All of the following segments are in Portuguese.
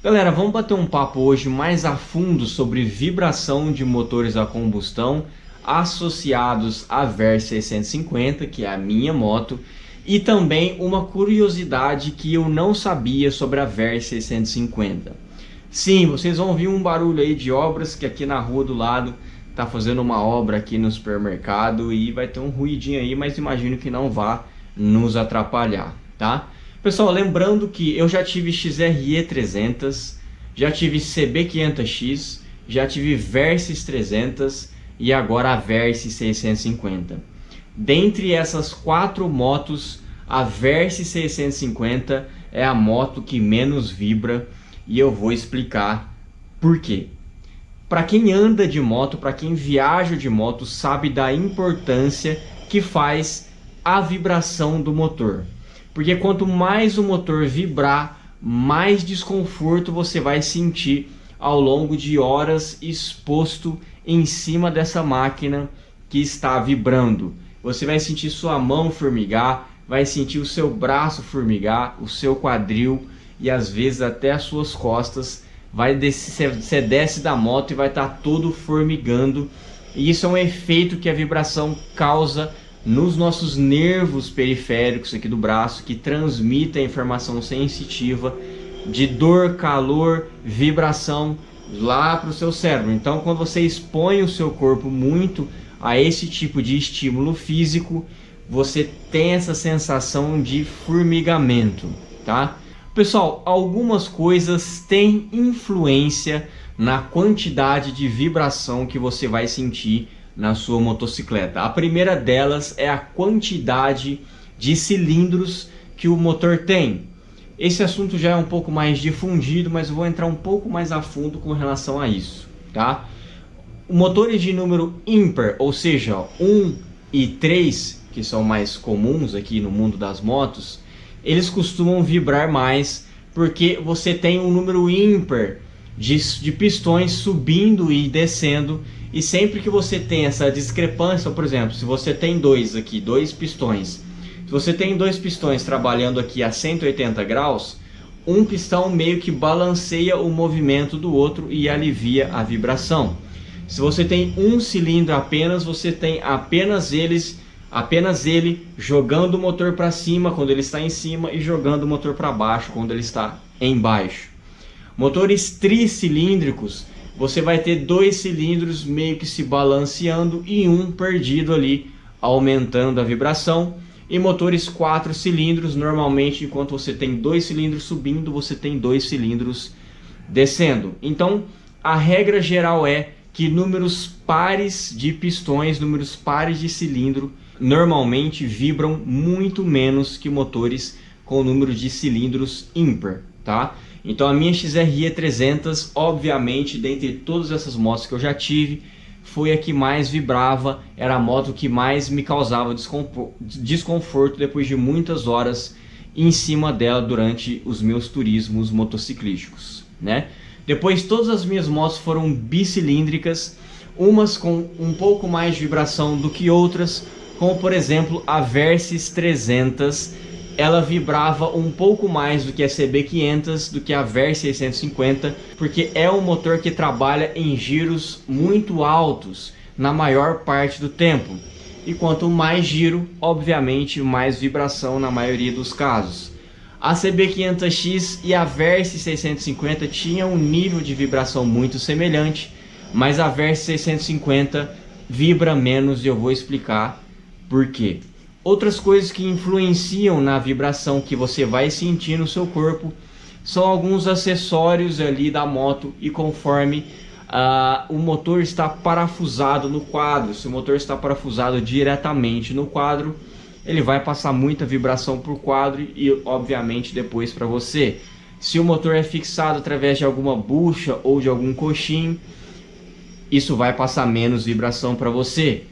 Galera, vamos bater um papo hoje mais a fundo sobre vibração de motores a combustão associados à Versys 650, que é a minha moto, e também uma curiosidade que eu não sabia sobre a Versys 650. Sim, vocês vão ouvir um barulho aí de obras, que aqui na rua do lado tá fazendo uma obra aqui no supermercado e vai ter um ruidinho aí, mas imagino que não vá nos atrapalhar, tá? Pessoal, lembrando que eu já tive XRE 300, já tive CB500X, já tive Versys 300 e agora a Versys 650. Dentre essas quatro motos, a Versys 650 é a moto que menos vibra e eu vou explicar por quê. Para quem anda de moto, para quem viaja de moto, sabe da importância que faz a vibração do motor. Porque quanto mais o motor vibrar, mais desconforto você vai sentir ao longo de horas exposto em cima dessa máquina que está vibrando. Você vai sentir sua mão formigar, vai sentir o seu braço formigar, o seu quadril e às vezes até as suas costas. Você desce da moto e vai estar todo formigando. E isso é um efeito que a vibração causa nos nossos nervos periféricos aqui do braço, que transmitem a informação sensitiva de dor, calor, vibração lá para o seu cérebro. Então, quando você expõe o seu corpo muito a esse tipo de estímulo físico, você tem essa sensação de formigamento, tá? Pessoal, algumas coisas têm influência na quantidade de vibração que você vai sentir na sua motocicleta. A primeira delas é a quantidade de cilindros que o motor tem. Esse assunto já é um pouco mais difundido, mas eu vou entrar um pouco mais a fundo com relação a isso, tá? Motores de número ímpar, ou seja, 1 e 3, que são mais comuns aqui no mundo das motos, eles costumam vibrar mais porque você tem um número ímpar de pistões subindo e descendo. E sempre que você tem essa discrepância, por exemplo, se você tem dois pistões, se você tem dois pistões trabalhando aqui a 180 graus, um pistão meio que balanceia o movimento do outro e alivia a vibração. Se você tem um cilindro apenas, você tem apenas ele jogando o motor para cima quando ele está em cima e jogando o motor para baixo quando ele está embaixo. Motores tricilíndricos, você vai ter dois cilindros meio que se balanceando e um perdido ali, aumentando a vibração. E motores 4 cilindros, normalmente enquanto você tem dois cilindros subindo, você tem dois cilindros descendo. Então a regra geral é que números pares de pistões, números pares de cilindro, normalmente vibram muito menos que motores com número de cilindros ímpar, tá? Então a minha XRE 300, obviamente, dentre todas essas motos que eu já tive, foi a que mais vibrava, era a moto que mais me causava desconforto depois de muitas horas em cima dela durante os meus turismos motociclísticos, né? Depois todas as minhas motos foram bicilíndricas, umas com um pouco mais de vibração do que outras, como por exemplo a Versys 300, ela vibrava um pouco mais do que a CB500, do que a Versys 650, porque é um motor que trabalha em giros muito altos na maior parte do tempo. E quanto mais giro, obviamente mais vibração na maioria dos casos. A CB500X e a Versys 650 tinham um nível de vibração muito semelhante, mas a Versys 650 vibra menos e eu vou explicar por quê. Outras coisas que influenciam na vibração que você vai sentir no seu corpo são alguns acessórios ali da moto e conforme o motor está parafusado no quadro. Se o motor está parafusado diretamente no quadro, ele vai passar muita vibração para o quadro e obviamente depois para você. Se o motor é fixado através de alguma bucha ou de algum coxim, isso vai passar menos vibração para você.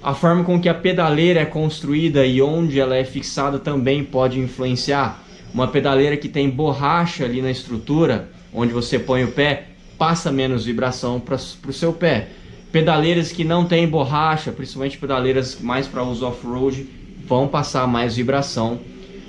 A forma com que a pedaleira é construída e onde ela é fixada também pode influenciar. Uma pedaleira que tem borracha ali na estrutura, onde você põe o pé, passa menos vibração para o seu pé. Pedaleiras que não têm borracha, principalmente pedaleiras mais para uso off-road, vão passar mais vibração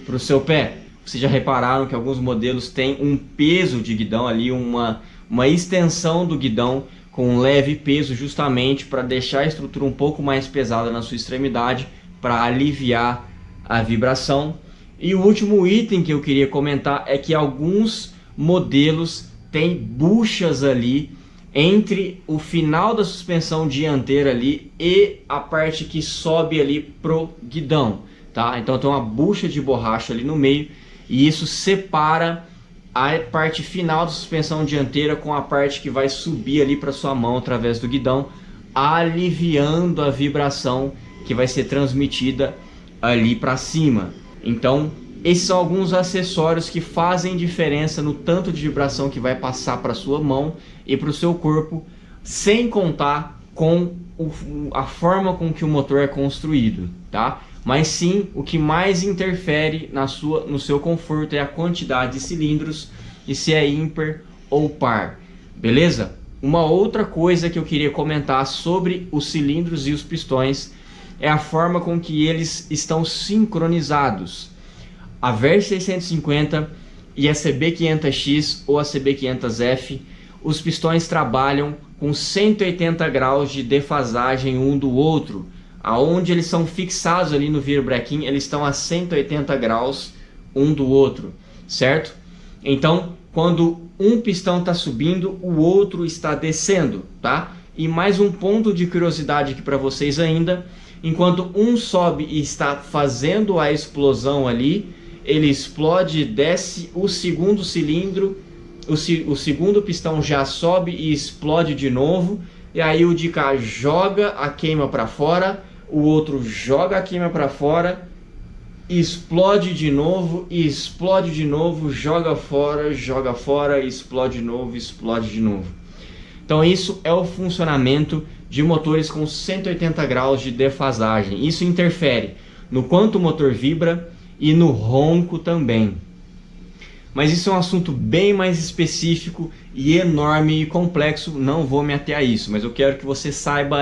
para o seu pé. Vocês já repararam que alguns modelos têm um peso de guidão ali, uma extensão do guidão com um leve peso, justamente para deixar a estrutura um pouco mais pesada na sua extremidade, para aliviar a vibração. E o último item que eu queria comentar é que alguns modelos têm buchas ali entre o final da suspensão dianteira ali e a parte que sobe ali pro guidão, tá? Então tem uma bucha de borracha ali no meio e isso separa a parte final da suspensão dianteira com a parte que vai subir ali para sua mão através do guidão, aliviando a vibração que vai ser transmitida ali para cima. Então esses são alguns acessórios que fazem diferença no tanto de vibração que vai passar para sua mão e para o seu corpo, sem contar com a forma com que o motor é construído, tá? Mas sim, o que mais interfere no seu conforto é a quantidade de cilindros e se é ímpar ou par, beleza? Uma outra coisa que eu queria comentar sobre os cilindros e os pistões é a forma com que eles estão sincronizados. A VERS 650 e a CB500X ou a CB500F, os pistões trabalham com 180 graus de defasagem um do outro. Aonde eles são fixados ali no virobrequim, eles estão a 180 graus um do outro, certo? Então, quando um pistão está subindo, o outro está descendo, tá? E mais um ponto de curiosidade aqui para vocês ainda, enquanto um sobe e está fazendo a explosão ali, ele explode e desce, o segundo cilindro, o segundo pistão já sobe e explode de novo, e aí o de cá joga a queima para fora, o outro joga a queima para fora, explode de novo, e explode de novo, joga fora, explode de novo. Então isso é o funcionamento de motores com 180 graus de defasagem. Isso interfere no quanto o motor vibra e no ronco também. Mas isso é um assunto bem mais específico e enorme e complexo, não vou me ater a isso, mas eu quero que você saiba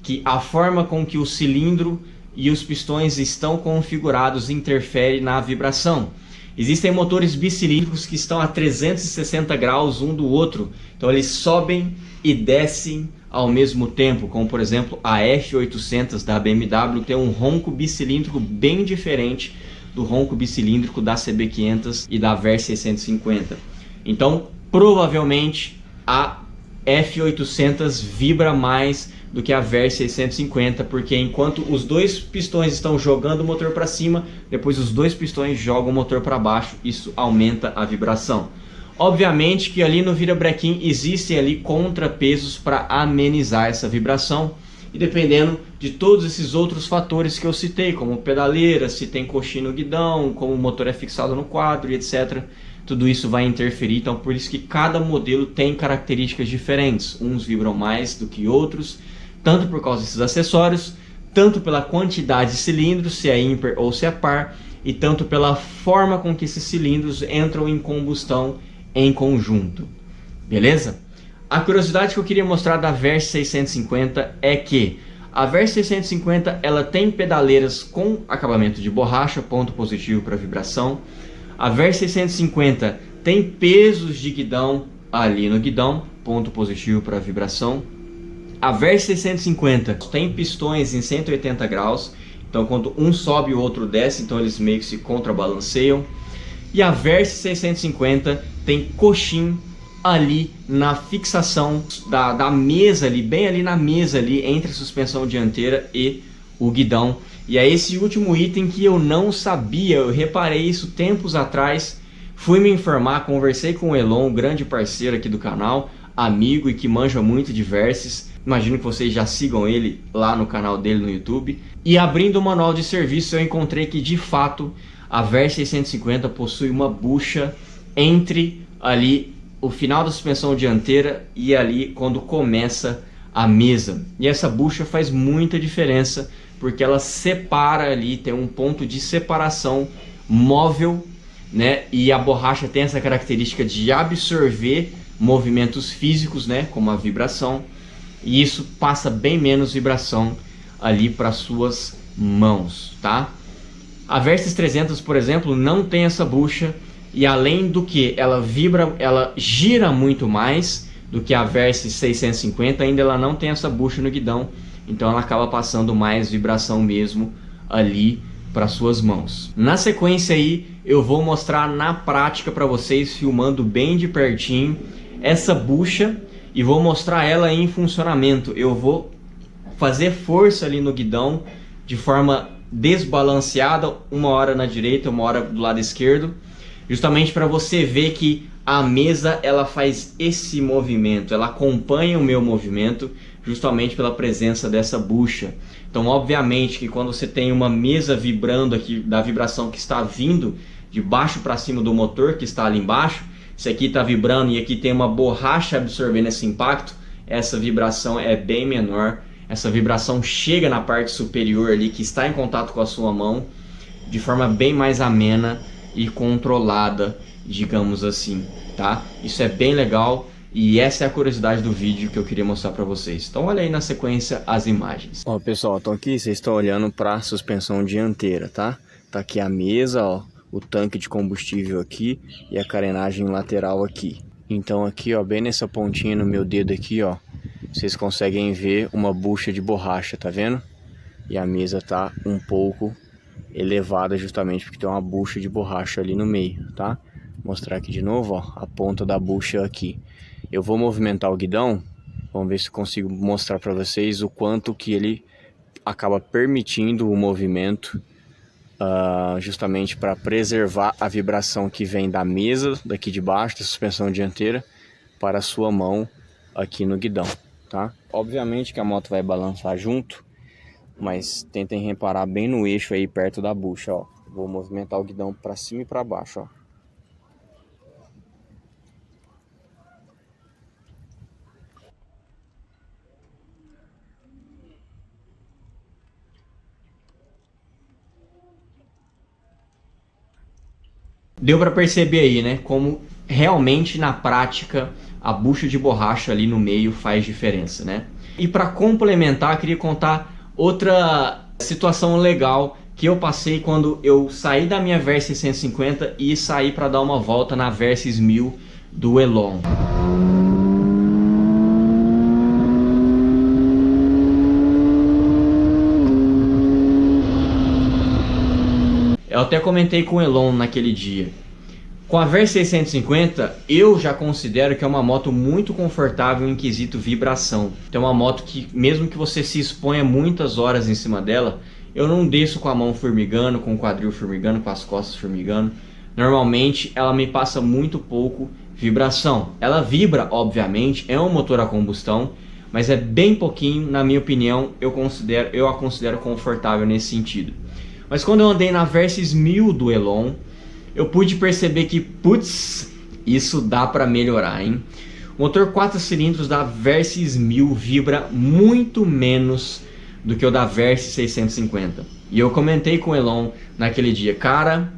que a forma com que o cilindro e os pistões estão configurados interfere na vibração. Existem motores bicilíndricos que estão a 360 graus um do outro, então eles sobem e descem ao mesmo tempo, como por exemplo a F800 da BMW tem um ronco bicilíndrico bem diferente do ronco bicilíndrico da CB500 e da VERS 650. Então provavelmente a F800 vibra mais do que a VERS 650, porque enquanto os dois pistões estão jogando o motor para cima, depois os dois pistões jogam o motor para baixo, isso aumenta a vibração. Obviamente que ali no virabrequim existem ali contrapesos para amenizar essa vibração, e dependendo de todos esses outros fatores que eu citei, como pedaleira, se tem coxinha no guidão, como o motor é fixado no quadro e etc., tudo isso vai interferir. Então por isso que cada modelo tem características diferentes, uns vibram mais do que outros, tanto por causa desses acessórios, tanto pela quantidade de cilindros, se é ímpar ou se é par, e tanto pela forma com que esses cilindros entram em combustão em conjunto, beleza? A curiosidade que eu queria mostrar da VERS 650 é que a VERS 650 ela tem pedaleiras com acabamento de borracha, ponto positivo para vibração. A VERS 650 tem pesos de guidão ali no guidão, ponto positivo para vibração. A VERS 650 tem pistões em 180 graus, então quando um sobe o outro desce, então eles meio que se contrabalanceiam. E a VERS 650 tem coxim ali na fixação da mesa ali, bem ali na mesa ali, entre a suspensão dianteira e o guidão. E é esse último item que eu não sabia, eu reparei isso tempos atrás, fui me informar, conversei com o Elon, um grande parceiro aqui do canal, amigo e que manja muito de VERSes. Imagino que vocês já sigam ele lá no canal dele no YouTube. E abrindo o manual de serviço eu encontrei que de fato a VERS 650 possui uma bucha entre ali o final da suspensão dianteira e ali quando começa a mesa. E essa bucha faz muita diferença porque ela separa ali, tem um ponto de separação móvel, né? E a borracha tem essa característica de absorver movimentos físicos, né? Como a vibração. E isso passa bem menos vibração ali para suas mãos, tá? A Versys 300, por exemplo, não tem essa bucha, e além do que ela vibra, ela gira muito mais do que a Versys 650, ainda ela não tem essa bucha no guidão, então ela acaba passando mais vibração mesmo ali para suas mãos. Na sequência aí, eu vou mostrar na prática para vocês, filmando bem de pertinho, essa bucha, e vou mostrar ela em funcionamento. Eu vou fazer força ali no guidão de forma desbalanceada, uma hora na direita, uma hora do lado esquerdo, justamente para você ver que a mesa ela faz esse movimento, ela acompanha o meu movimento justamente pela presença dessa bucha. Então obviamente que quando você tem uma mesa vibrando aqui, da vibração que está vindo de baixo para cima do motor que está ali embaixo, se aqui está vibrando e aqui tem uma borracha absorvendo esse impacto, essa vibração é bem menor. Essa vibração chega na parte superior ali que está em contato com a sua mão de forma bem mais amena e controlada, digamos assim, tá? Isso é bem legal e essa é a curiosidade do vídeo que eu queria mostrar para vocês. Então olha aí na sequência as imagens. Ó pessoal, então aqui vocês estão olhando para a suspensão dianteira, tá? Tá aqui a mesa, ó, o tanque de combustível aqui e a carenagem lateral aqui. Então aqui, ó, bem nessa pontinha no meu dedo aqui, ó, vocês conseguem ver uma bucha de borracha, tá vendo? E a mesa tá um pouco elevada justamente porque tem uma bucha de borracha ali no meio, tá? Vou mostrar aqui de novo, ó, a ponta da bucha aqui. Eu vou movimentar o guidão, vamos ver se consigo mostrar para vocês o quanto que ele acaba permitindo o movimento, justamente para preservar a vibração que vem da mesa, daqui de baixo, da suspensão dianteira, para a sua mão aqui no guidão. Tá? Obviamente que a moto vai balançar junto, mas tentem reparar bem no eixo aí perto da bucha, ó. Vou movimentar o guidão para cima e para baixo, ó. Deu para perceber aí, né, como realmente na prática a bucha de borracha ali no meio faz diferença, né? E para complementar, queria contar outra situação legal que eu passei quando eu saí da minha Versys 650 e saí para dar uma volta na Versys 1000 do Elon. Eu até comentei com o Elon naquele dia. Com a Versys 650, eu já considero que é uma moto muito confortável em quesito vibração. Então é uma moto que, mesmo que você se exponha muitas horas em cima dela, eu não desço com a mão formigando, com o quadril formigando, com as costas formigando. Normalmente ela me passa muito pouco vibração. Ela vibra, obviamente, é um motor a combustão, mas é bem pouquinho, na minha opinião, eu a considero confortável nesse sentido. Mas quando eu andei na Versys 1000 do Elon, eu pude perceber que, putz, isso dá para melhorar, hein? O motor 4 cilindros da Versys 1000 vibra muito menos do que o da Versys 650. E eu comentei com o Elon naquele dia, cara,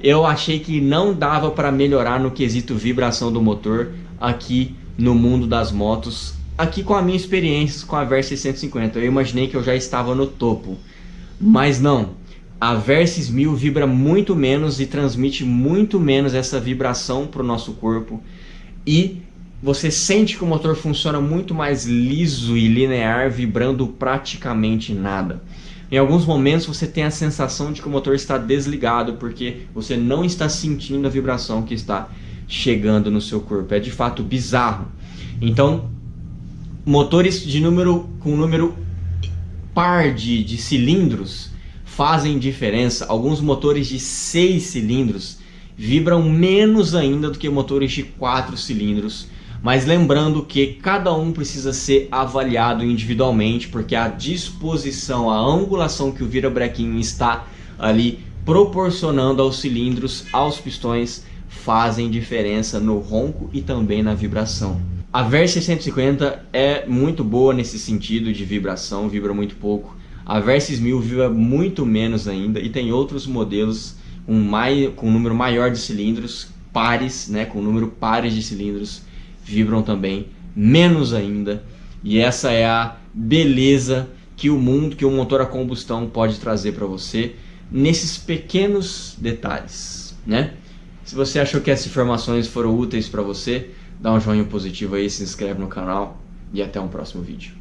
eu achei que não dava para melhorar no quesito vibração do motor aqui no mundo das motos, aqui com a minha experiência com a Versys 650. Eu imaginei que eu já estava no topo, mas não. A Versys 1000 vibra muito menos e transmite muito menos essa vibração para o nosso corpo. E você sente que o motor funciona muito mais liso e linear, vibrando praticamente nada. Em alguns momentos você tem a sensação de que o motor está desligado, porque você não está sentindo a vibração que está chegando no seu corpo. É de fato bizarro. Então, motores com número par de cilindros fazem diferença. Alguns motores de 6 cilindros vibram menos ainda do que motores de 4 cilindros. Mas lembrando que cada um precisa ser avaliado individualmente, porque a disposição, a angulação que o virabrequim está ali proporcionando aos cilindros, aos pistões, fazem diferença no ronco e também na vibração. A Versys 150 é muito boa nesse sentido de vibração, vibra muito pouco. A Versys 1000 vibra muito menos ainda, e tem outros modelos com um número maior de cilindros, pares, né, com número pares de cilindros, vibram também menos ainda. E essa é a beleza que o motor a combustão pode trazer para você. nesses pequenos detalhes, né? Se você achou que essas informações foram úteis para você, dá um joinha positivo aí, se inscreve no canal e até um próximo vídeo.